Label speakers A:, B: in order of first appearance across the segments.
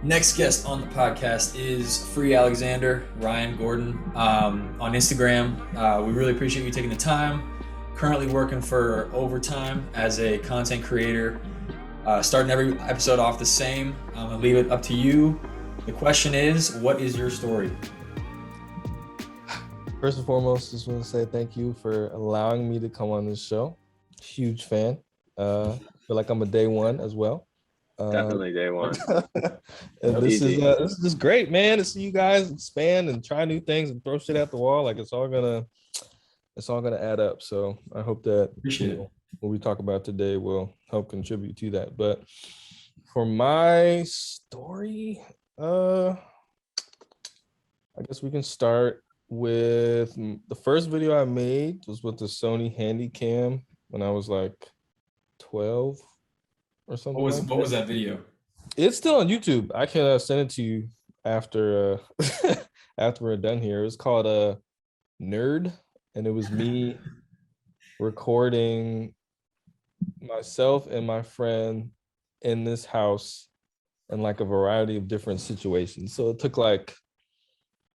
A: Next guest on the podcast is Free Alexander, Ryan Gordon, on Instagram. We really appreciate you taking the time. Currently working for Overtime as a content creator. Starting every episode off the same. I'm going to leave it up to you. The question is, what is your story?
B: First and foremost, just want to say thank you for allowing me to come on this show. Huge fan. Feel like I'm a day one as well.
C: Definitely day one.
B: And this is just great, man, to see you guys expand and try new things and throw shit at the wall. Like it's all gonna add up. So I hope that what we talk about today will help contribute to that. But for my story, I guess we can start with the first video I made was with the Sony Handycam when I was like 12 or something.
A: What was that video?
B: It's still on YouTube. I can send it to you after after we're done here. It was called Nerd, and it was me recording myself and my friend in this house in like a variety of different situations. So it took like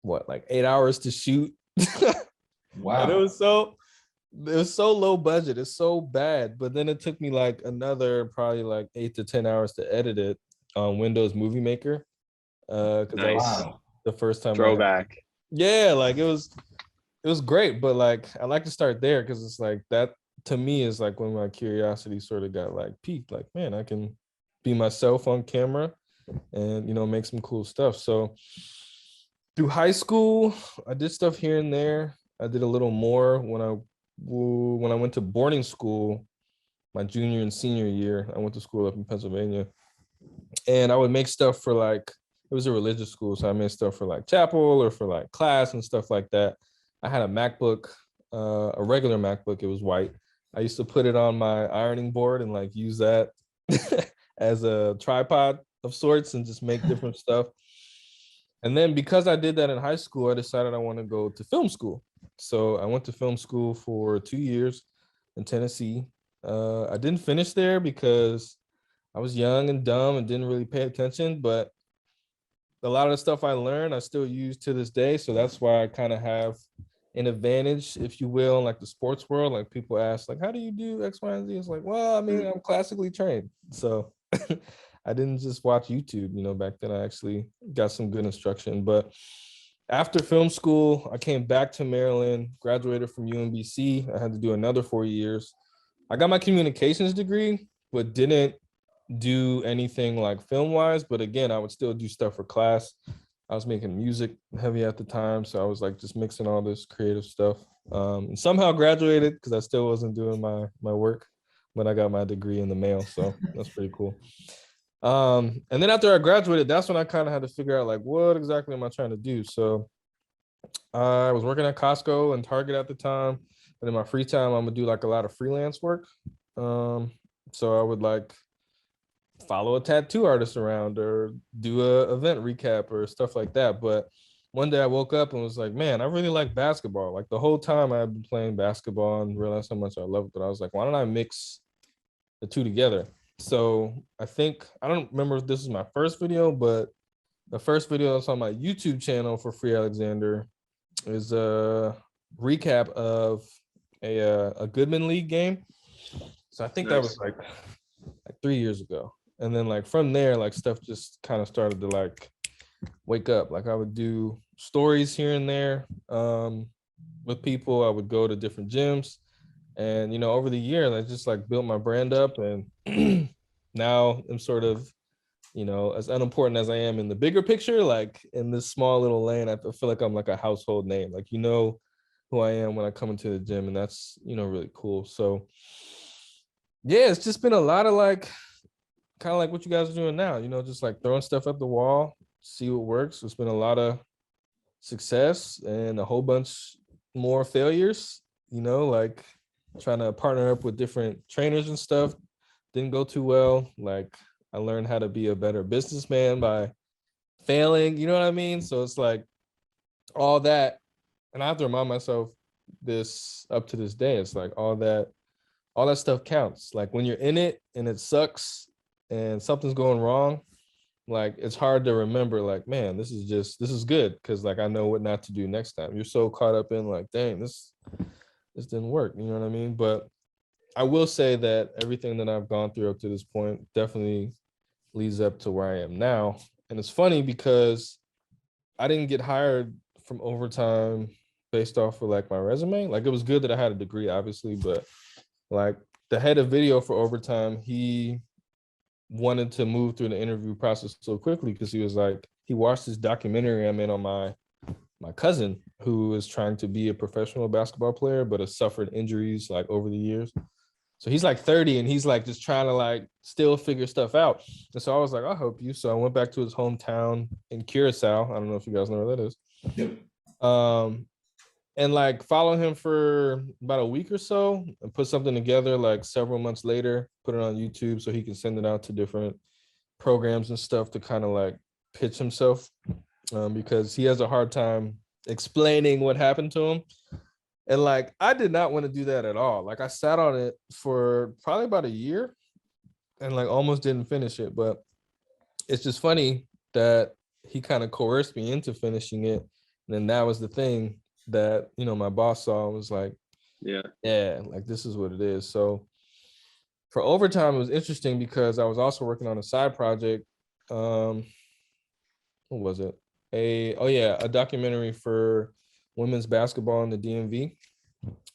B: 8 hours to shoot.
A: Wow.
B: And it was so low budget. It's so bad. But then it took me like another probably like 8 to 10 hours to edit it on Windows Movie Maker. Because that was the first time.
C: Throwback.
B: Like it was great. But like I like to start there because it's like that to me is like when my curiosity sort of got like piqued. Like, man, I can be myself on camera and make some cool stuff. So through high school, I did stuff here and there. I did a little more when I went to boarding school my junior and senior year. I went to school up in Pennsylvania, and I would make stuff for like, it was a religious school, so I made stuff for like chapel or for like class and stuff like that. I had a MacBook, a regular MacBook. It was white. I used to put it on my ironing board and like use that as a tripod of sorts and just make different stuff. And then because I did that in high school, I decided I want to go to film school. So I went to film school for 2 years in Tennessee. I didn't finish there because I was young and dumb and didn't really pay attention, but a lot of the stuff I learned, I still use to this day. So that's why I kind of have an advantage, if you will, in like the sports world. Like people ask, like, how do you do X, Y, and Z? It's like, well, I mean, I'm classically trained. So I didn't just watch YouTube, back then I actually got some good instruction. But after film school, I came back to Maryland, graduated from UMBC. I had to do another 4 years. I got my communications degree, but didn't do anything like film wise. But again, I would still do stuff for class. I was making music heavy at the time. So I was like just mixing all this creative stuff, and somehow graduated because I still wasn't doing my work, but I got my degree in the mail. So that's pretty cool. And then after I graduated, that's when I kind of had to figure out like, what exactly am I trying to do? So I was working at Costco and Target at the time. And in my free time, I'm gonna do like a lot of freelance work. So I would like follow a tattoo artist around or do a event recap or stuff like that. But one day I woke up and was like, man, I really like basketball. Like the whole time I've been playing basketball and realized how much I love it. But I was like, why don't I mix the two together? So I think, I don't remember if this is my first video, but the first video that's on my YouTube channel for Free Alexander is a recap of a Goodman League game. So I think that was like 3 years ago. And then like from there, like stuff just kind of started to like wake up. Like I would do stories here and there with people. I would go to different gyms. And, over the years, I just like built my brand up, and now I'm sort of, as unimportant as I am in the bigger picture, like in this small little lane, I feel like I'm like a household name. Like, who I am when I come into the gym, and that's, really cool. So yeah, it's just been a lot of like, kind of like what you guys are doing now, just like throwing stuff at the wall, see what works. It's been a lot of success and a whole bunch more failures, like trying to partner up with different trainers and stuff didn't go too well. Like I learned how to be a better businessman by failing, you know what I mean? So it's like all that, and I have to remind myself this up to this day. It's like all that stuff counts. Like when you're in it and it sucks and something's going wrong, like it's hard to remember, like, man, this is good, because like I know what not to do next time. You're so caught up in like, dang, this didn't work, you know what I mean? But I will say that everything that I've gone through up to this point definitely leads up to where I am now. And it's funny because I didn't get hired from Overtime based off of like my resume. Like, it was good that I had a degree, obviously, but like the head of video for Overtime, he wanted to move through the interview process so quickly because he was like, he watched this documentary I'm in on my cousin, who is trying to be a professional basketball player but has suffered injuries like over the years. So he's like 30 and he's like just trying to like still figure stuff out. And so I was like, I'll help you. So I went back to his hometown in Curacao. I don't know if you guys know where that is.
A: Yep.
B: And like follow him for about a week or so and put something together like several months later, put it on YouTube so he can send it out to different programs and stuff to kind of like pitch himself, because he has a hard time explaining what happened to him. And like, I did not want to do that at all. Like, I sat on it for probably about a year and like almost didn't finish it. But it's just funny that he kind of coerced me into finishing it. And then that was the thing that, you know, my boss saw and was like, yeah, like this is what it is. So for Overtime, it was interesting because I was also working on a side project. What was it? A documentary for women's basketball in the DMV.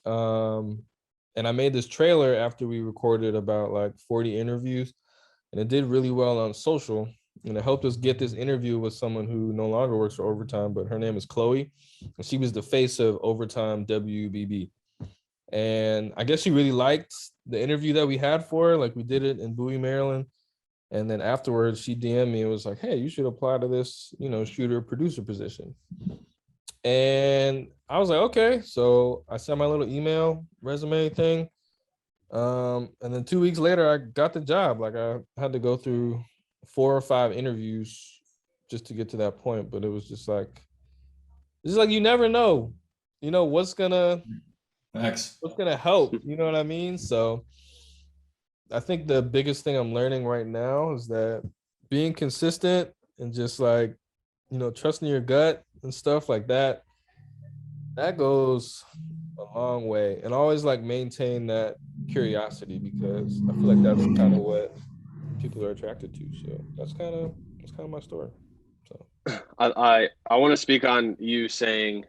B: And I made this trailer after we recorded about like 40 interviews, and it did really well on social. And it helped us get this interview with someone who no longer works for Overtime, but her name is Chloe. And she was the face of Overtime WBB. And I guess she really liked the interview that we had for her. Like, we did it in Bowie, Maryland. And then afterwards, she DM'd me and was like, hey, you should apply to this, you know, shooter producer position. And I was like, okay. So I sent my little email resume thing. And then 2 weeks later, I got the job. Like, I had to go through 4 or 5 interviews just to get to that point. But it was just like, you never know, you know, what's gonna help. You know what I mean? So I think the biggest thing I'm learning right now is that being consistent and just like, you know, trusting your gut and stuff like that, that goes a long way. And always like maintain that curiosity, because I feel like that's kind of what people are attracted to. So that's kind of my story. So
C: I want to speak on you saying,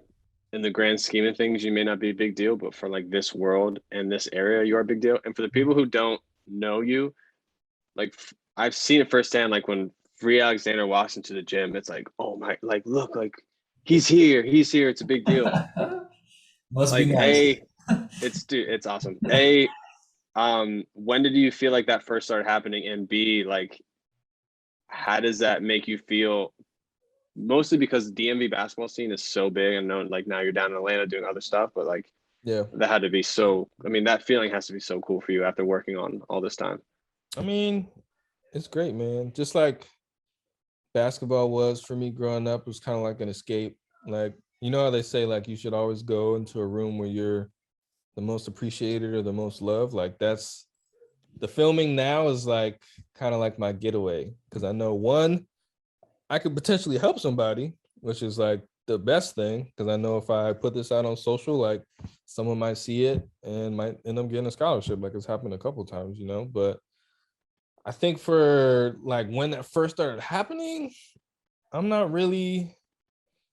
C: in the grand scheme of things, you may not be a big deal, but for like this world and this area, you are a big deal. And for the people who don't know you, like I've seen it firsthand. Like when Free Alexander walks into the gym, it's like, oh my, like look, like he's here. It's a big deal.
A: Must
C: Like
A: be nice.
C: it's awesome. When did you feel like that first started happening? And B, like, how does that make you feel? Mostly because the DMV basketball scene is so big. I know, like now you're down in Atlanta doing other stuff, but like,
B: yeah,
C: that had to be so. I mean, that feeling has to be so cool for you after working on all this time.
B: I mean, it's great, man. Just like basketball was for me growing up, it was kind of like an escape. Like, you know how they say like you should always go into a room where you're the most appreciated or the most loved. Like, that's the filming now is like kind of like my getaway, because I know, one, I could potentially help somebody, which is like the best thing, because I know if I put this out on social, like someone might see it and might end up getting a scholarship. Like, it's happened a couple of times, you know. But I think for like when that first started happening, I'm not really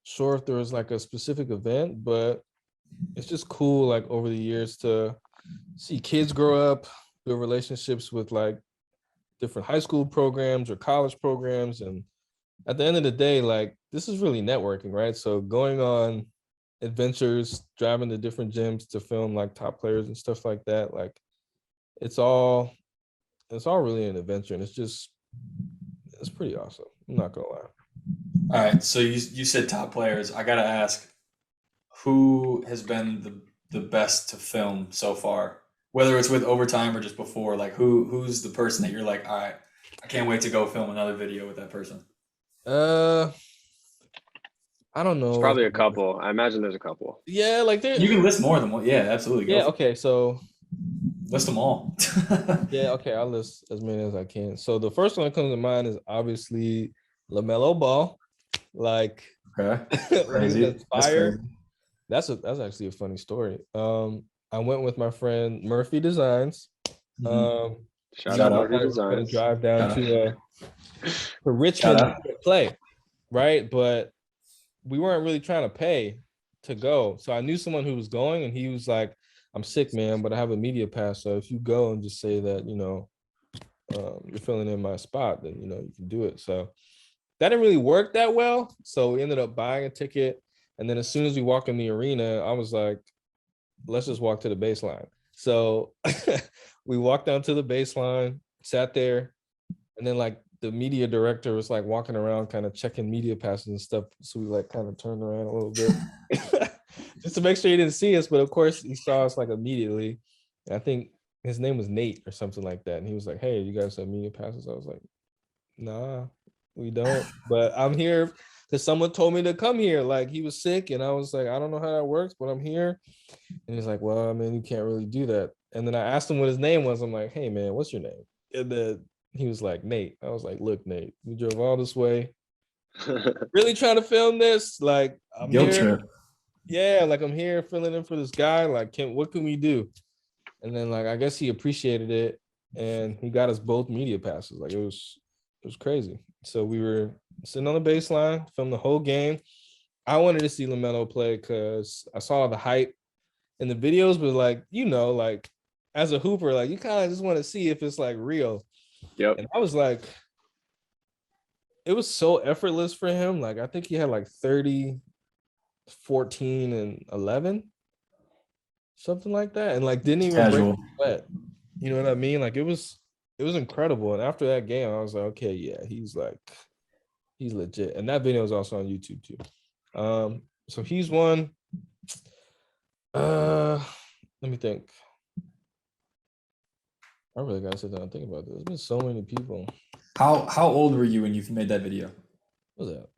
B: sure if there was like a specific event, but it's just cool like over the years to see kids grow up, build relationships with like different high school programs or college programs. And at the end of the day, like, this is really networking, right? So going on adventures, driving to different gyms to film like top players and stuff like that, like it's all really an adventure, and it's pretty awesome. I'm not gonna lie.
A: All right. So you said top players. I gotta ask, who has been the best to film so far? Whether it's with Overtime or just before, like who's the person that you're like, all right, I can't wait to go film another video with that person.
B: I don't
C: It's
B: know.
C: probably a couple. I imagine there's a couple.
B: Yeah, like there.
A: You can list more than one. Yeah, absolutely. Go
B: Yeah.
A: for
B: Okay. So
A: List them all.
B: Yeah, okay, I'll list as many as I can. So the first one that comes to mind is obviously LaMelo Ball. Like
A: Okay.
B: when he was
A: Crazy.
B: at
A: That's
B: Fire.
A: crazy.
B: That's actually a funny story. I went with my friend Murphy Designs.
A: Mhm.
B: Um,
C: Shout
B: me
C: out
B: and
A: Shout
B: my
C: Murphy
B: guy were gonna
C: Designs.
B: drive down
A: Shout
B: to
A: Shout
B: Richmond
A: out.
B: to play, right? But we weren't really trying to pay to go. So I knew someone who was going, and he was like, "I'm sick, man, but I have a media pass. So if you go and just say that, you're filling in my spot, then you can do it." So that didn't really work that well. So we ended up buying a ticket. And then as soon as we walk in the arena, I was like, let's just walk to the baseline. So we walked down to the baseline, sat there, and then like the media director was like walking around kind of checking media passes and stuff. So we like kind of turned around a little bit just to make sure he didn't see us. But of course he saw us like immediately. And I think his name was Nate or something like that. And he was like, "Hey, you guys have media passes?" I was like, "Nah, we don't, but I'm here because someone told me to come here." Like he was sick, and I was like, "I don't know how that works, but I'm here." And he's like, "Well, I mean, you can't really do that." And then I asked him what his name was. I'm like, "Hey, man, what's your name?" And then he was like, "Nate." I was like, "Look, Nate, we drove all this way, really trying to film this. Like, I'm
A: Guilt
B: here.
A: trip.
B: Yeah, like I'm here filling in for this guy. Like, what can we do?" And then like I guess he appreciated it, and he got us both media passes. Like it was crazy. So we were sitting on the baseline, filmed the whole game. I wanted to see LaMelo play because I saw the hype in the videos, but like like as a hooper, like you kind of just want to see if it's like real.
C: Yep.
B: And I was like, it was so effortless for him. Like I think he had like 30, 14, and 11, something like that, and like didn't even break
A: Casual.
B: a sweat. You know what I mean? Like it was incredible. And after that game, I was like, okay, yeah, he's legit. And that video is also on YouTube too. So he's one. Let me think. I really gotta sit down and think about this. There's been so many people.
A: How old were you when you made that video?
B: What was that?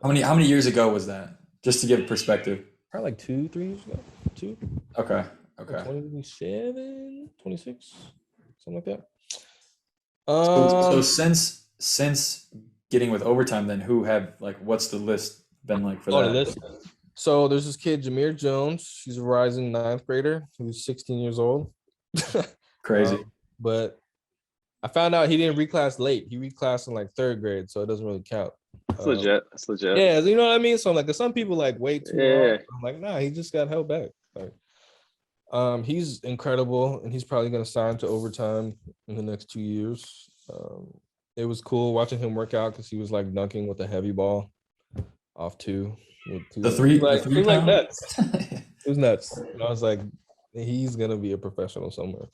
A: How many years ago was that? Just to give perspective.
B: Probably like 2, 3 years ago. Two?
A: Okay.
B: Like
A: Okay.
B: 27, 26, something like that.
A: So since getting with overtime, then what's the list been like for
B: On the
A: that?
B: list. So there's this kid, Jameer Jones. She's a rising ninth grader who's 16 years old.
A: Crazy.
B: But I found out he didn't reclass late. He reclassed in like third grade, so it doesn't really count.
C: That's legit. That's legit.
B: Yeah, you know what I mean. So I'm like, 'cause some people like wait too
C: Yeah.
B: long. I'm like, nah, he just got held back. Like, he's incredible, and he's probably gonna sign to overtime in the next 2 years. It was cool watching him work out because he was like dunking with a heavy ball off two.
A: The three
B: He was like
A: pound.
B: nuts. It was nuts. And I was like, he's gonna be a professional somewhere.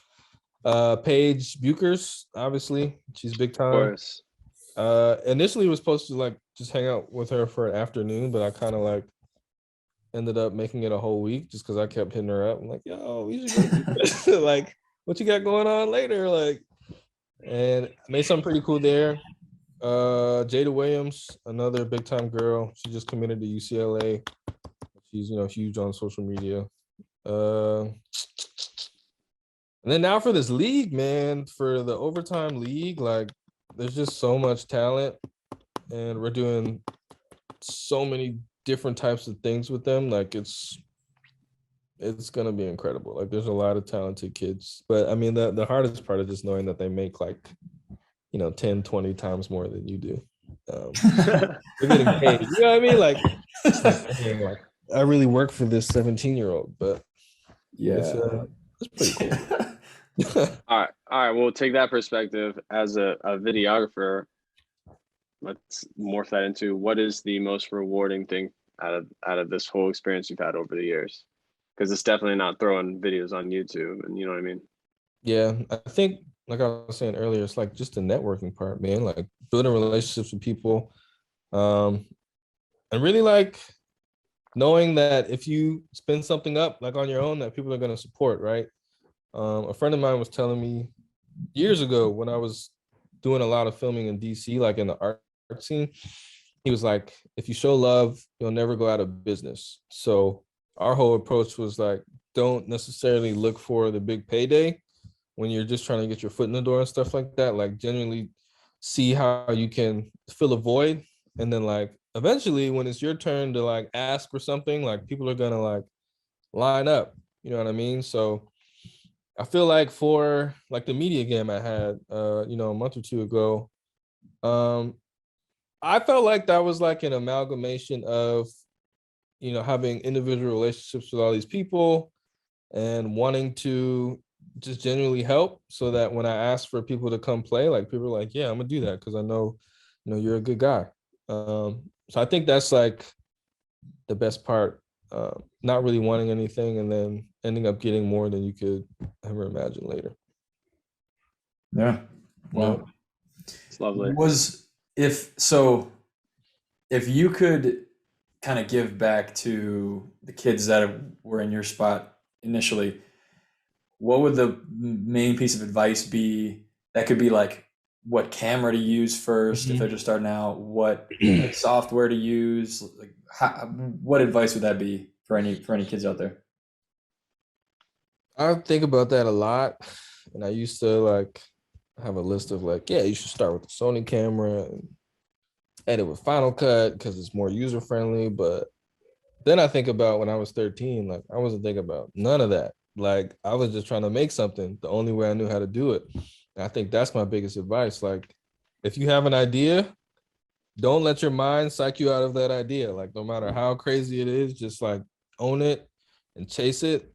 B: Paige Buchers, obviously, she's big
C: Of
B: time.
C: course.
B: Initially was supposed to like just hang out with her for an afternoon, but I kind of like ended up making it a whole week just because I kept hitting her up. I'm like, yo, we should go like, what you got going on later? Like, and made something pretty cool there. Jada Williams, another big time girl. She just committed to UCLA. She's huge on social media. And then now for this league, man, for the overtime league, like there's just so much talent, and we're doing so many different types of things with them. Like it's gonna be incredible. Like there's a lot of talented kids. But I mean the hardest part is just knowing that they make like 10, 20 times more than you do. They're getting paid. You know what I mean? Like it's like, dang, like I really work for this 17-year-old, but
A: Yeah.
B: it's pretty cool.
C: All right. We'll take that perspective as a videographer. Let's morph that into what is the most rewarding thing out of this whole experience you've had over the years? Because it's definitely not throwing videos on YouTube, and you know what I mean.
B: Yeah, I think like I was saying earlier, it's like just the networking part, man. Like building relationships with people, and really like knowing that if you spin something up like on your own, that people are going to support, right? A friend of mine was telling me years ago when I was doing a lot of filming in DC, like in the art scene, he was like, if you show love, you'll never go out of business. So our whole approach was like, don't necessarily look for the big payday, when you're just trying to get your foot in the door and stuff like that, like genuinely see how you can fill a void. And then like eventually when it's your turn to like ask for something, like people are gonna like line up. You know what I mean? So I feel like for like the media game I had a month or two ago, um, I felt like that was like an amalgamation of, having individual relationships with all these people and wanting to just genuinely help so that when I ask for people to come play, like people are like, yeah, I'm gonna do that because I know, you're a good guy. So I think that's like the best part, not really wanting anything and then ending up getting more than you could ever imagine later.
A: Yeah. Well,
B: Yeah.
C: It's lovely.
A: if you could kind of give back to the kids that were in your spot initially, what would the main piece of advice be? That could be like what camera to use first if they're just starting out, what like software to use, like what advice would that be for any kids out there?
B: I think about that a lot. And I used to like have a list of like, yeah, you should start with the Sony camera and edit with Final Cut because it's more user friendly. But then I think about when I was 13, like I wasn't thinking about none of that. Like I was just trying to make something the only way I knew how to do it. And I think that's my biggest advice. Like if you have an idea, don't let your mind psych you out of that idea. Like no matter how crazy it is, just like own it and chase it.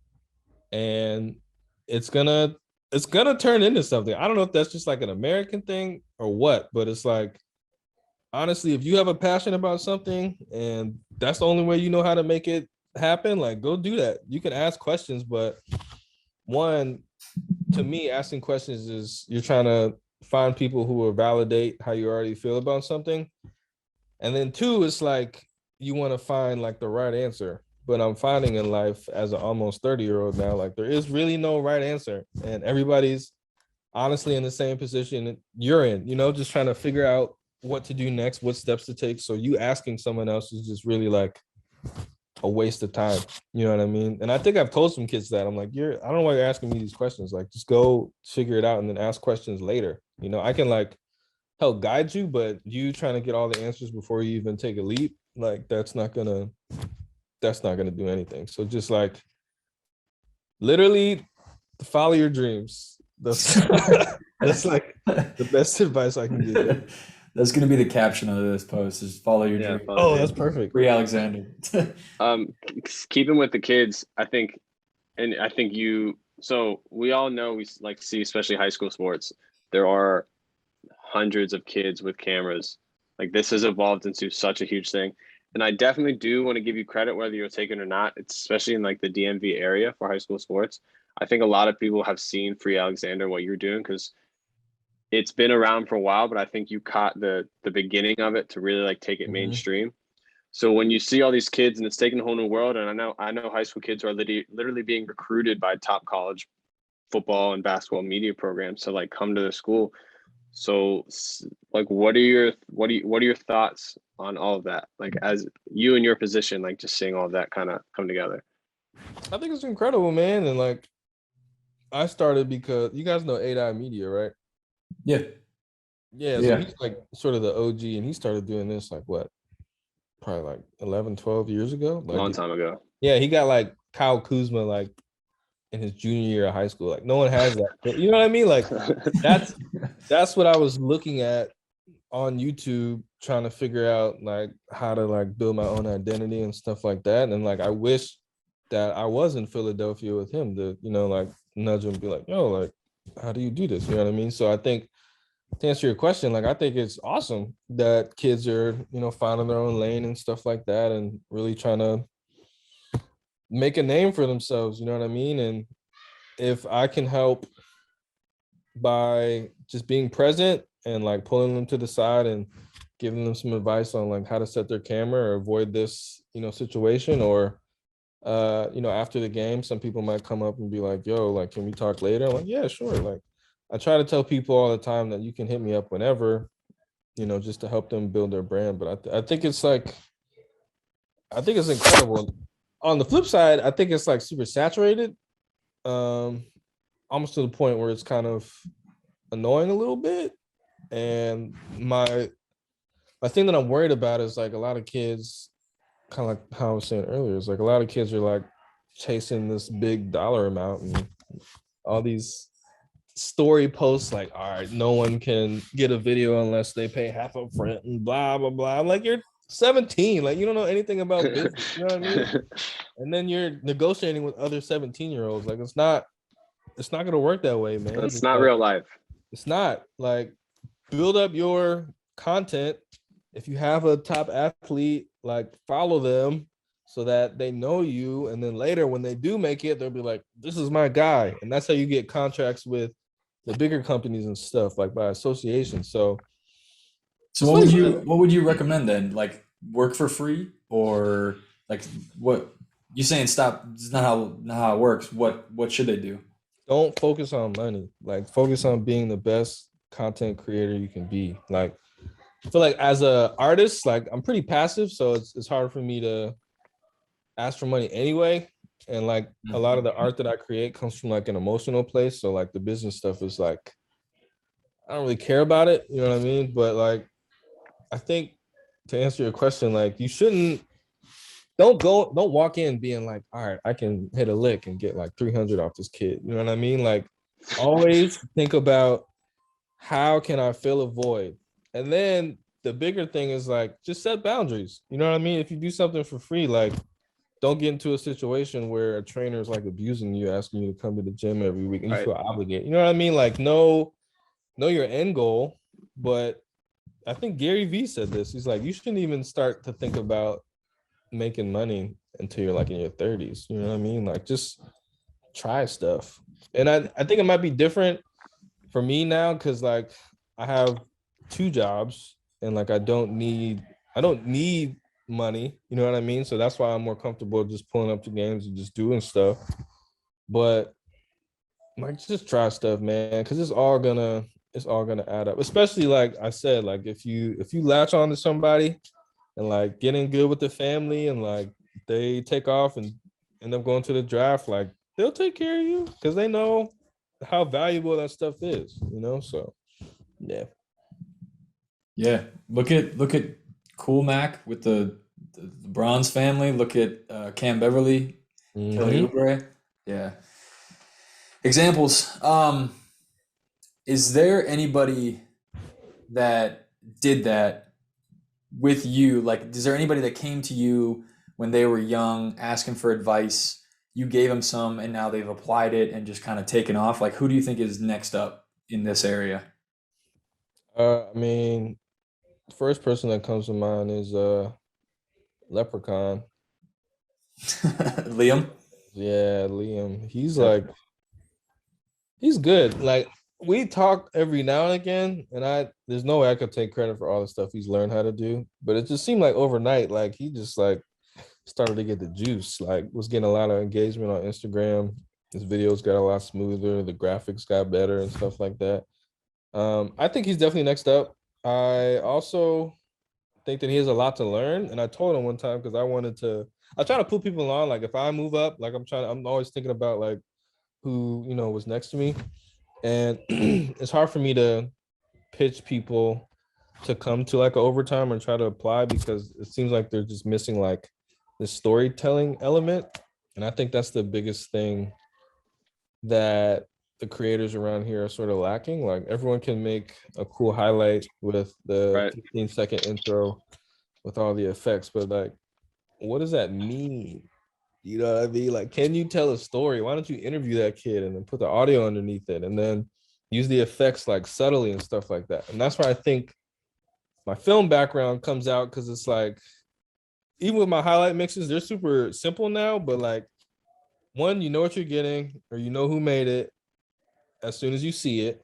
B: And it's gonna turn into something. I don't know if that's just like an American thing or what, but it's like honestly, if you have a passion about something and that's the only way you know how to make it happen, like go do that. You can ask questions, but one, to me, asking questions is you're trying to find people who will validate how you already feel about something. And then two, it's like you want to find like the right answer. But I'm finding in life as an almost 30-year-old now, like there is really no right answer. And everybody's honestly in the same position you're in, just trying to figure out what to do next, what steps to take. So you asking someone else is just really like a waste of time. You know what I mean? And I think I've told some kids that I'm like, I don't know why you're asking me these questions. Like, just go figure it out and then ask questions later. I can like help guide you, but you trying to get all the answers before you even take a leap, like that's not gonna do anything. So just like literally follow your dreams. That's like the best advice I can give you.
A: That's going to be the caption of this post is follow your dream.
B: Oh, that's perfect.
A: Free Alexander.
C: Keeping with the kids, I think so we all know, we like see, especially high school sports, there are hundreds of kids with cameras. Like this has evolved into such a huge thing. And I definitely do want to give you credit, whether you're taking or not. It's especially in like the DMV area for high school sports. I think a lot of people have seen Free Alexander, what you're doing, because it's been around for a while, but I think you caught the beginning of it to really like take it mainstream. So when you see all these kids and it's taking a whole new world, and I know high school kids are literally being recruited by top college football and basketball media programs to like come to the school. So like what are your thoughts on all of that? Like as you in your position, like just seeing all of that kind of come together.
B: I think it's incredible, man. And like I started because you guys know 8i Media, right?
A: Yeah.
B: So he's like sort of the OG, and he started doing this like what, probably like 11, 12 years ago. Like,
C: Long time ago.
B: Yeah, he got like Kyle Kuzma like in his junior year of high school. Like no one has that. You know what I mean? Like that's what I was looking at on YouTube, trying to figure out like how to like build my own identity and stuff like that. And like I wish that I was in Philadelphia with him to, like nudge him and be like, yo, like, how do you do this? You know what I mean? So I think to answer your question, like I think it's awesome that kids are, finding their own lane and stuff like that and really trying to make a name for themselves, you know what I mean? And if I can help by just being present and like pulling them to the side and giving them some advice on like how to set their camera or avoid this, situation, or after the game, some people might come up and be like, yo, like, can we talk later? I'm like, yeah, sure. Like I try to tell people all the time that you can hit me up whenever, just to help them build their brand. But I think it's incredible. On the flip side, I think it's like super saturated. almost to the point where it's kind of annoying a little bit. And my thing that I'm worried about is like a lot of kids, kind of like how I was saying earlier, is like a lot of kids are like chasing this big dollar amount and all these story posts like, all right, no one can get a video unless they pay half up front and blah blah blah. I'm like, you're 17, like you don't know anything about business, you know what I mean? And then you're negotiating with other 17-year-olds. Like it's not gonna work that way, man.
C: That's
B: It's
C: not
B: like,
C: real life.
B: it's not. Like, build up your content. If you have a top athlete, like follow them so that they know you, and then later when they do make it, they'll be like, this is my guy. And that's how you get contracts with the bigger companies and stuff, like by association. So
A: So what would you recommend then? Like work for free, or like what you saying? Stop. It's not how it works. What should they do?
B: don't focus on money. Like focus on being the best content creator you can be. Like I feel like as a artist, like I'm pretty passive, so it's hard for me to ask for money anyway. And like a lot of the art that I create comes from like an emotional place. So like the business stuff is like I don't really care about it, you know what I mean? But like I think to answer your question, like you shouldn't don't walk in being like, all right, I can hit a lick and get like 300 off this kid. You know what I mean? Like always think about how can I fill a void? And then the bigger thing is like just set boundaries. You know what I mean? If you do something for free, like don't get into a situation where a trainer is like abusing you, asking you to come to the gym every week and you feel obligated. You know what I mean? Like know your end goal. But I think Gary Vee said this. He's like, you shouldn't even start to think about making money until you're like in your 30s. You know what I mean? Like just try stuff. And I think it might be different for me now because like I have 2 jobs and like I don't need money, you know what I mean? So that's why I'm more comfortable just pulling up to games and just doing stuff. But like just try stuff, man, because it's all gonna add up. Especially like I said, like if you latch on to somebody and like getting good with the family and like they take off and end up going to the draft, like they'll take care of you because they know how valuable that stuff is, you know? So yeah.
A: Yeah, look at Cool Mac with the Bronze family. Look at Cam Beverly, Kelly Oubre. Yeah, examples. Is there anybody that did that with you? Like, is there anybody that came to you when they were young, asking for advice? You gave them some, and now they've applied it and just kind of taken off. Like, who do you think is next up in this area?
B: I mean, the first person that comes to mind is Leprechaun.
A: Liam?
B: Yeah, Liam. He's like, he's good. Like we talk every now and again, and there's no way I could take credit for all the stuff he's learned how to do. But it just seemed like overnight, like he just like started to get the juice. Like was getting a lot of engagement on Instagram. His videos got a lot smoother. The graphics got better and stuff like that. I think he's definitely next up. I also think that he has a lot to learn. And I told him one time because I try to put people on. Like if I move up, like I'm always thinking about like who, was next to me. And it's hard for me to pitch people to come to like an overtime and try to apply because it seems like they're just missing like the storytelling element. And I think that's the biggest thing that the creators around here are sort of lacking. Like everyone can make a cool highlight with the 15-second intro with all the effects, but like, what does that mean? You know what I mean? Like, can you tell a story? Why don't you interview that kid and then put the audio underneath it and then use the effects like subtly and stuff like that? And that's why I think my film background comes out because it's like, even with my highlight mixes, they're super simple now, but like, one, you know what you're getting or you know who made it as soon as you see it.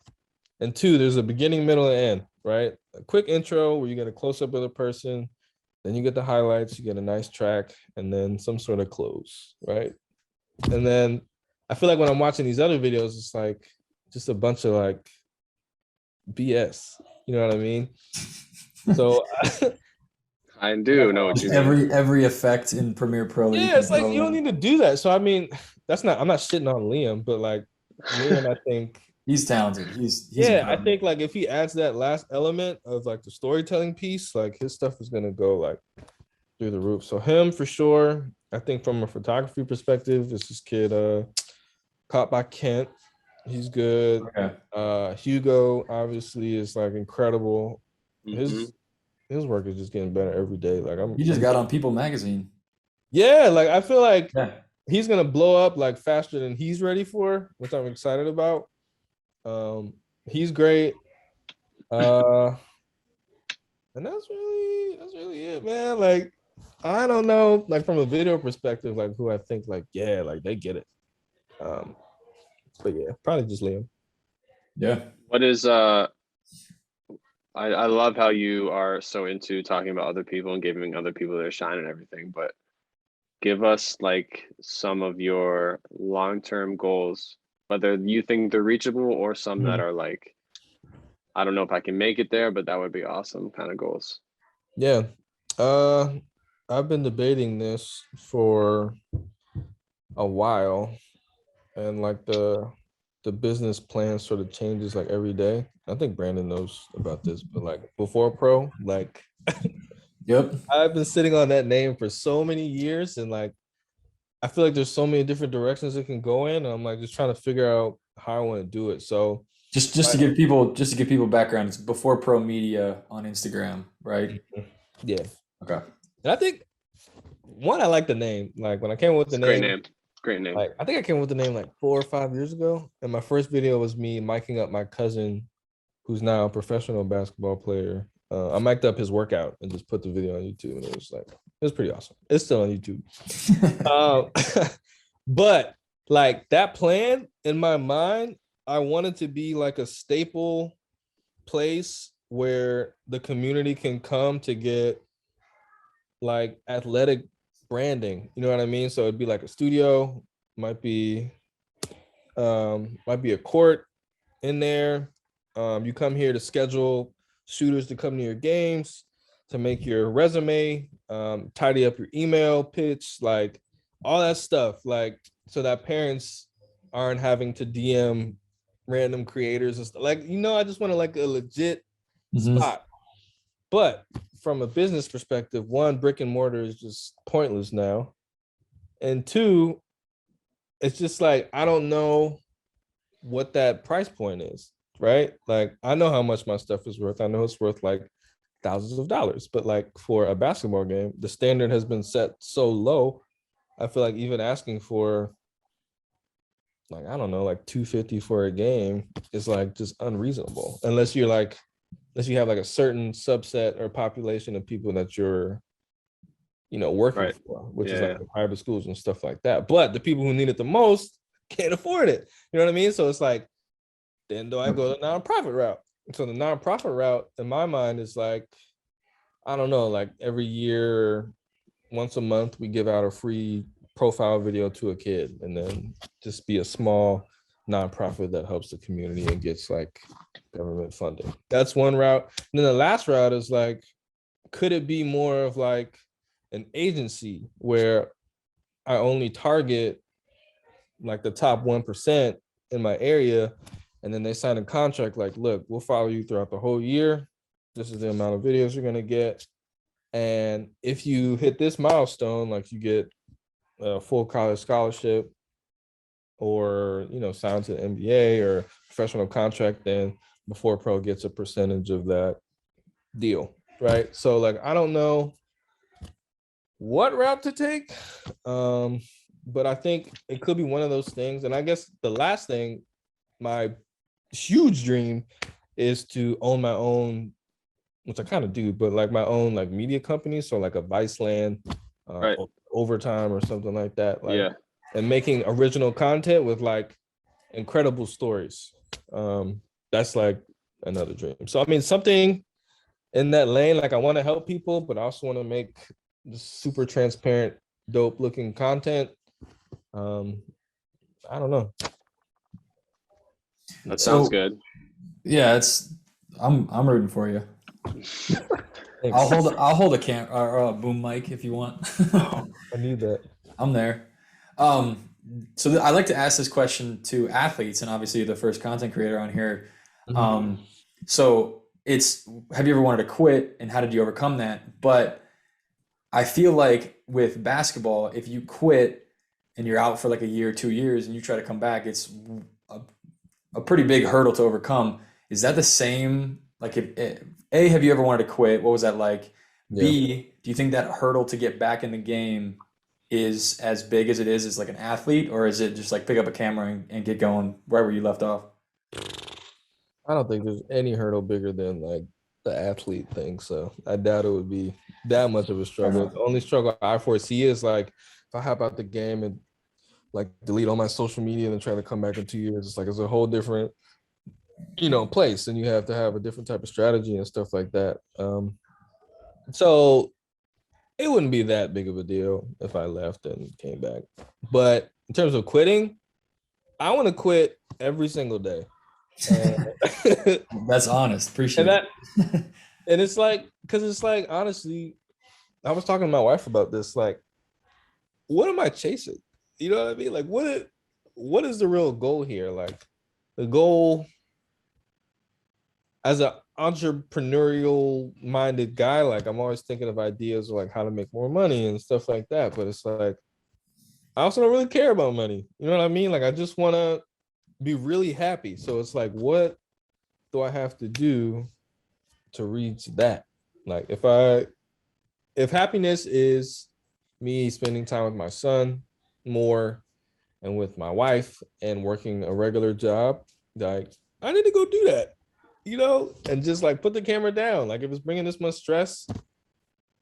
B: And 2, there's a beginning, middle, and end, right? A quick intro where you get a close-up of the person, then you get the highlights, you get a nice track, and then some sort of close, right? And then I feel like when I'm watching these other videos, it's like just a bunch of like BS. You know what I mean? So
C: I do know what you mean.
A: Every effect in Premiere Pro.
B: Yeah, it's like you don't need to do that. So I mean, I'm not shitting on Liam, but like Liam, I think
A: He's talented. He's
B: yeah, I
A: incredible.
B: think like if he adds that last element of like the storytelling piece, like his stuff is gonna go like through the roof. So him for sure. I think from a photography perspective, this is kid caught by Kent. He's good.
A: Okay.
B: Hugo obviously is like incredible.
C: Hmm.
B: His work is just getting better every day. Like
A: He just got on People magazine.
B: yeah, like I feel like
A: Yeah.
B: he's gonna blow up like faster than he's ready for, which I'm excited about. He's great. Uh and that's really it, man. Like I don't know, like from a video perspective, like who I think like yeah, like they get it. Um, but yeah, probably just Liam.
A: Yeah.
C: What is I love how you are so into talking about other people and giving other people their shine and everything, but give us like some of your long-term goals, whether you think they're reachable or some that
A: Mhm.
C: are like, I don't know if I can make it there, but that would be awesome kind of goals.
B: Yeah. Uh I've been debating this for a while and like the business plan sort of changes like every day. I think Brandon knows about this, but like before pro, like
A: Yep.
B: I've been sitting on that name for so many years and like I feel like there's so many different directions it can go in. And I'm like just trying to figure out how I want to do it. So
A: Just to give people background, it's Before Pro Media on Instagram, right?
B: yeah.
A: Okay.
B: And I think one, I like the name. Like when I came up with
C: It's
B: the
C: a great
B: name,
C: name. Great name.
B: like I think I came up with the name like 4 or 5 years ago. And my first video was me miking up my cousin, who's now a professional basketball player. I mic'd up his workout and just put the video on YouTube, and it was pretty awesome. It's still on YouTube. Um, but like that plan in my mind, I wanted to be like a staple place where the community can come to get like athletic branding. You know what I mean? So it'd be like a studio, might be a court in there. You come here to schedule shooters to come to your games, to make your resume, tidy up your email pitch, like all that stuff, like so that parents aren't having to DM random creators and stuff. Like, I just want to like a legit
A: Mhm.
B: spot. But from a business perspective, one, brick and mortar is just pointless now. And two, it's just like I don't know what that price point is, right? Like I know how much my stuff is worth. I know it's worth like thousands of dollars, but like for a basketball game, the standard has been set so low. I feel like even asking for like I don't know, like 250 for a game is like just unreasonable unless you have like a certain subset or population of people that you're working
C: Right.
B: for, which is
C: Yeah.
B: like the private schools and stuff like that. But the people who need it the most can't afford it. You know what I mean? So it's like, then do I go the nonprofit route? So the nonprofit route in my mind is like, I don't know, like every year, once a month, we give out a free profile video to a kid and then just be a small nonprofit that helps the community and gets like government funding. That's one route. And then the last route is like, could it be more of like an agency where I only target like the top 1% in my area, and then they sign a contract like, look, we'll follow you throughout the whole year. This is the amount of videos you're gonna get. And if you hit this milestone, like you get a full college scholarship or sign to the NBA or professional contract, then Before Pro gets a percentage of that deal. Right. So like I don't know what route to take. But I think it could be one of those things. And I guess the last thing, my huge dream is to own my own, which I kind of do, but like my own like media company. So like a Viceland,
C: Right.
B: Overtime or something like that. Like
C: Yeah.
B: and making original content with like incredible stories. That's like another dream. So I mean something in that lane, like I want to help people, but I also want to make super transparent, dope looking content. Um, I don't know.
C: That sounds
A: So
C: good.
A: yeah, I'm rooting for you. I'll
B: Thanks.
A: hold a cam or a boom mic if you want.
B: I need that.
A: I'm there. So I like to ask this question to athletes, and obviously you're the first content creator on here.
B: Mhm.
A: Um, so it's, have you ever wanted to quit, and how did you overcome that? But I feel like with basketball, if you quit and you're out for like a year, 2 years, and you try to come back, it's a, a pretty big hurdle to overcome. Is that the same? Like, if A, have you ever wanted to quit? What was that like?
B: Yeah.
A: B, do you think that hurdle to get back in the game is as big as it is as like an athlete, or is it just like pick up a camera and get going right where you left off?
B: I don't think there's any hurdle bigger than like the athlete thing. So I doubt it would be that much of a
A: Fair
B: struggle.
A: enough.
B: The only struggle I foresee is like if I hop out the game and like delete all my social media and then try to come back in 2 years, it's like it's a whole different, place, and you have to have a different type of strategy and stuff like that. So it wouldn't be that big of a deal if I left and came back. But in terms of quitting, I want to quit every single day. And,
A: That's honest.
B: and
A: Appreciate
B: that and it's like because it's like honestly, I was talking to my wife about this. Like, what am I chasing? You know what I mean? Like, what is the real goal here? Like, the goal as an entrepreneurial minded guy, like I'm always thinking of ideas like how to make more money and stuff like that. But it's like I also don't really care about money. You know what I mean? Like I just want to be really happy. So it's like, what do I have to do to reach that? Like if happiness is me spending time with my son more and with my wife and working a regular job, like I need to go do that, and just like put the camera down. Like if it's bringing this much stress,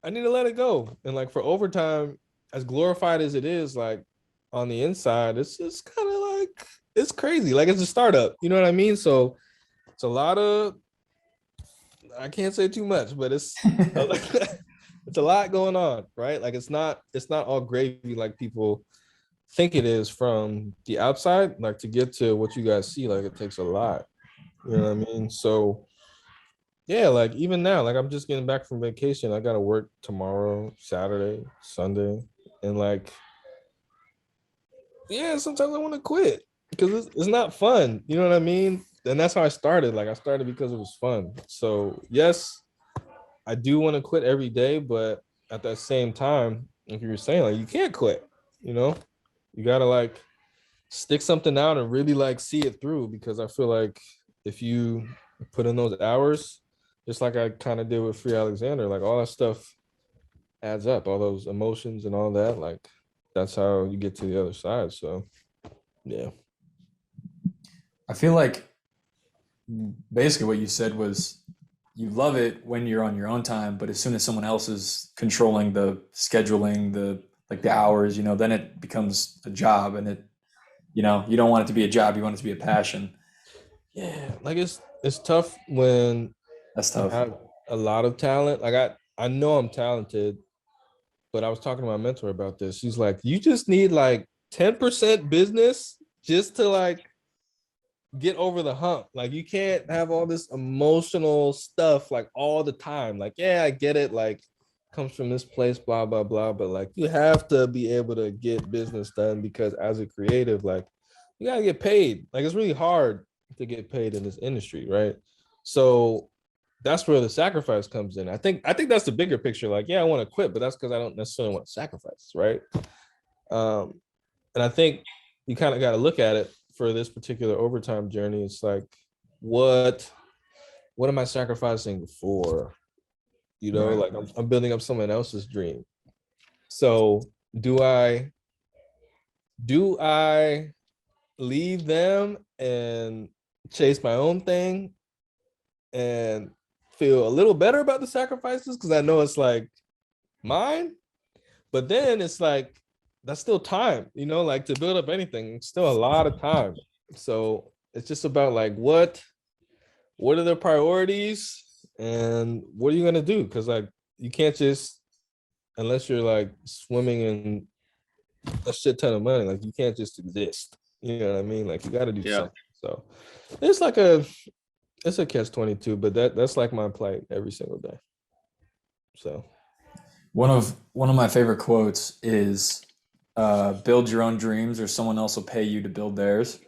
B: I need to let it go. And like for overtime, as glorified as it is, like on the inside, it's just kind of like it's crazy. Like it's a startup, you know what I mean? So it's a lot of I can't say too much, but it's
A: it.
B: it's a lot going on, right? Like it's not all gravy like people think it is from the outside. Like to get to what you guys see, like it takes a lot. You know what I mean? So yeah, like even now, like I'm just getting back from vacation. I gotta work tomorrow, Saturday, Sunday, and like yeah, sometimes I want to quit because it's not fun. You know what I mean? And that's how I started. Like I started because it was fun. So yes, I do want to quit every day, but at that same time, like you were saying, like you can't quit. You know, you gotta like stick something out and really like see it through because I feel like if you put in those hours, just like I kind of did with Free Alexander, like all that stuff adds up, all those emotions and all that. Like that's how you get to the other side. So yeah.
A: I feel like basically what you said was you love it when you're on your own time, but as soon as someone else is controlling the scheduling, the like the hours, then it becomes a job, and you don't want it to be a job, you want it to be a passion.
B: Yeah, like it's tough when
A: That's
B: you
A: tough.
B: have a lot of talent. Like I know I'm talented, but I was talking to my mentor about this. She's like, you just need like 10% business just to like get over the hump. Like you can't have all this emotional stuff like all the time. Like, yeah, I get it. Like comes from this place, blah, blah, blah. But like you have to be able to get business done because as a creative, like you gotta get paid. Like it's really hard to get paid in this industry, right? So that's where the sacrifice comes in. I think that's the bigger picture. Like, yeah, I want to quit, but that's because I don't necessarily want to sacrifice, right? Um, and I think you kind of got to look at it for this particular overtime journey. It's like, what what am I sacrificing for?
A: Right.
B: Like I'm building up someone else's dream. So do I leave them and chase my own thing and feel a little better about the sacrifices because I know it's like mine, but then it's like that's still time, like to build up anything, it's still a lot of time. So it's just about like what are the priorities and what are you gonna do? Because like you can't just unless you're like swimming in a shit ton of money, like you can't just exist. You know what I mean? Like you got to do
C: Yeah.
B: something. So it's like it's a catch 22, but that's like my plight every single day. So
A: One of my favorite quotes is build your own dreams, or someone else will pay you to build theirs.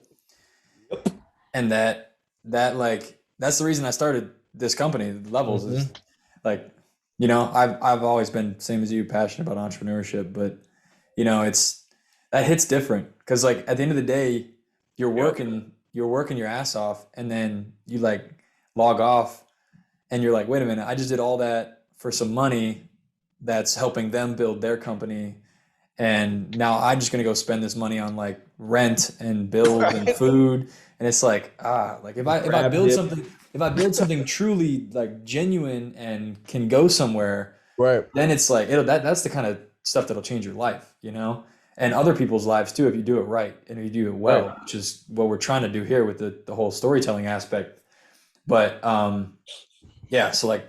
A: And that's the reason I started this company, Levels, is
B: Mm-hmm.
A: like, I've always been same as you, passionate about entrepreneurship, but it's that hits different because like at the end of the day,
C: Yep.
A: you're working your ass off, and then you like log off, and you're like, wait a minute, I just did all that for some money that's helping them build their company, and now I'm just gonna go spend this money on like rent and bills and
B: Right.
A: food, and it's like like
B: The
A: if I
B: crab
A: build
B: dip.
A: something if I build something truly like genuine and can go somewhere,
B: Right.
A: then it's like that's the kind of stuff that'll change your life, and other people's lives too if you do it right and if you do it
B: Right.
A: well, which is what we're trying to do here with the whole storytelling aspect. But yeah, so like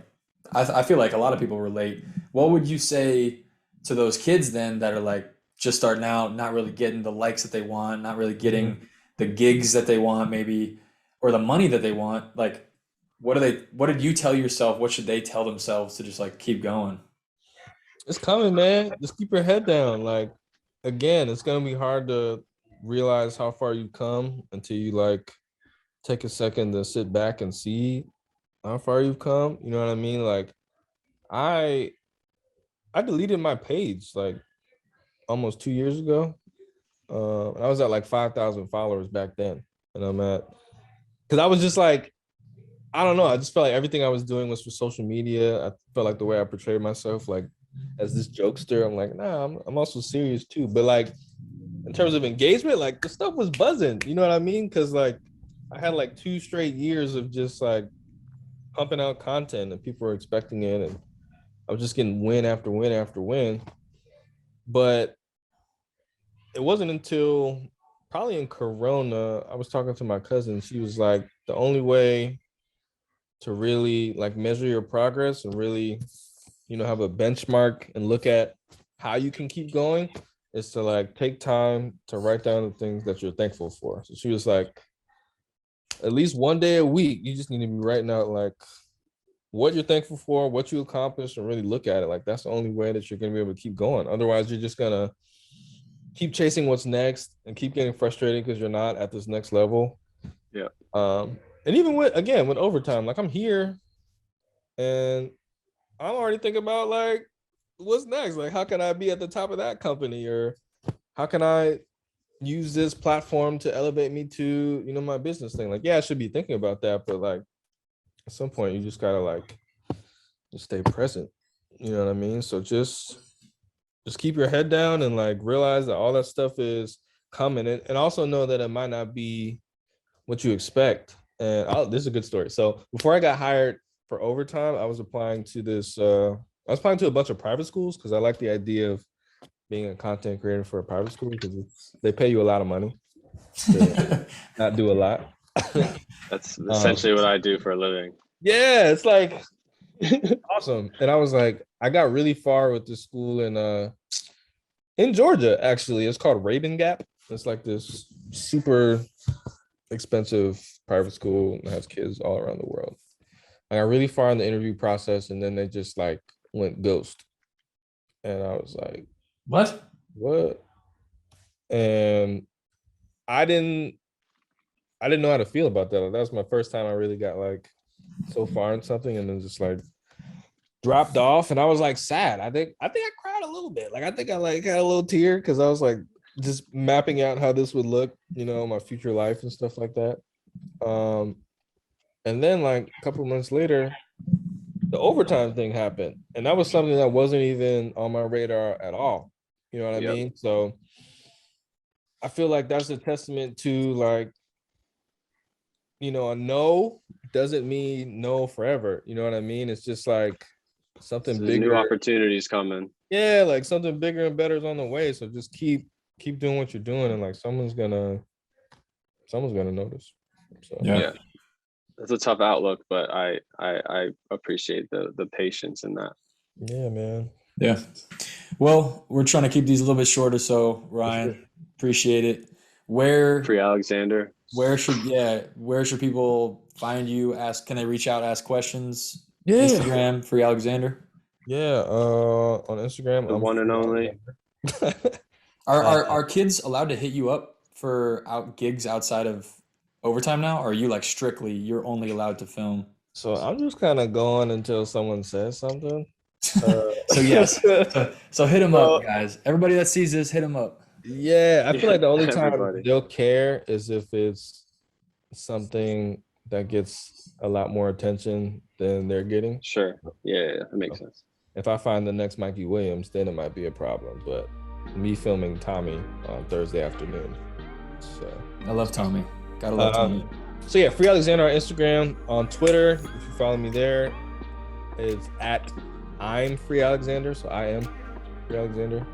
A: I feel like a lot of people relate. What would you say to those kids then that are like just starting out, not really getting the likes that they want, not really
B: Mm-hmm.
A: getting the gigs that they want, maybe, or the money that they want? Like, what did you tell yourself? What should they tell themselves to just like keep going?
B: It's coming, man. Just keep your head down. Like, again, it's gonna be hard to realize how far you've come until you like take a second to sit back and see how far you've come. You know what I mean? Like, I I deleted my page like almost 2 years ago. I was at like 5,000 followers back then, and I'm at because I was just like, I don't know. I just felt like everything I was doing was for social media. I felt like the way I portrayed myself, like as this jokester, I'm like, nah, I'm also serious too. But like in terms of engagement, like the stuff was buzzing. You know what I mean? Because like I had like 2 straight years of just like pumping out content, and people were expecting it, and I was just getting win after win after win. But it wasn't until probably in Corona, I was talking to my cousin. She was like, the only way to really like measure your progress and really, have a benchmark and look at how you can keep going is to like take time to write down the things that you're thankful for. So she was like, at least one day a week, you just need to be writing out like what you're thankful for, what you accomplished, and really look at it. Like that's the only way that you're gonna be able to keep going. Otherwise, you're just gonna keep chasing what's next and keep getting frustrated because you're not at this next level.
C: Yeah.
B: And even with overtime, like I'm here and I'm already thinking about like what's next? Like how can I be at the top of that company, or how can I use this platform to elevate me to, my business thing? Like, yeah, I should be thinking about that, but like at some point you just gotta like just stay present. You know what I mean? So just keep your head down and like realize that all that stuff is coming, and also know that it might not be what you expect. And this is a good story. So before I got hired for overtime, I was applying to I was applying to a bunch of private schools because I like the idea of being a content creator for a private school because they pay you a lot of money to not do a lot.
C: That's
B: um,
C: essentially what I do for a living.
B: yeah, it's like awesome. And I was like, I got really far with this school in Georgia. Actually, it's called Raven Gap. It's like this super expensive private school that has kids all around the world. I got really far in the interview process, and then they just like went ghost, and I was like,
A: What?
B: "What?" And I didn't, I didn't know how to feel about that. Like, that was my first time I really got like so far in something, and then just like dropped off, and I was like sad. I think I cried a little bit. Like I think I like had a little tear because I was like just mapping out how this would look, my future life and stuff like that. Um, and then like a couple months later, the overtime thing happened, and that was something that wasn't even on my radar at all. You know what I
C: Yep.
B: mean? So I feel like that's a testament to like, a no doesn't mean no forever. You know what I mean? It's just like
C: So
B: something
C: there's new
B: bigger.
C: opportunities coming.
B: Yeah, like something bigger and better is on the way. So just keep doing what you're doing, and like someone's gonna notice. So
A: Yeah.
C: Yeah. That's a tough outlook, but I appreciate the patience in that.
B: yeah, man.
A: Yeah. Well, we're trying to keep these a little bit shorter, so
B: For sure.
A: Ryan, appreciate it. Where
C: Free Alexander.
A: where should people find you? Can they reach out, ask questions?
B: Yeah.
A: Instagram, Free Alexander.
B: Yeah. On Instagram,
C: The
B: I'm
C: one and
B: free
C: only.
B: Alexander.
A: Are kids allowed to hit you up for gigs outside of overtime now? Or are you like strictly you're only allowed to film?
B: So I'm just kind of going until someone says something.
A: So yes. So hit them up, guys. Everybody that sees this, hit them up.
B: Yeah, I feel like the only time
C: Everybody.
B: they'll care is if it's something that gets a lot more attention than they're getting.
C: Sure. Yeah, that makes sense.
B: If I find the next Mikey Williams, then it might be a problem. But me filming Tommy on Thursday afternoon. So
A: I love Tommy. Gotta love Tommy.
B: So yeah, Free Alexander on Instagram, on Twitter. If you follow me there, it's at I'm Free Alexander. So I am Free Alexander.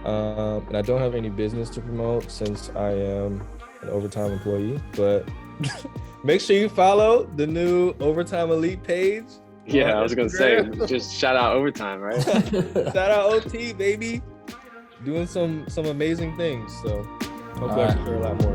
B: And I don't have any business to promote since I am an overtime employee, but make sure you follow the new Overtime Elite page.
C: Yeah, I was gonna say, just shout out overtime, right?
B: Shout out OT, baby. Doing some amazing things. So hopefully I can share a lot more.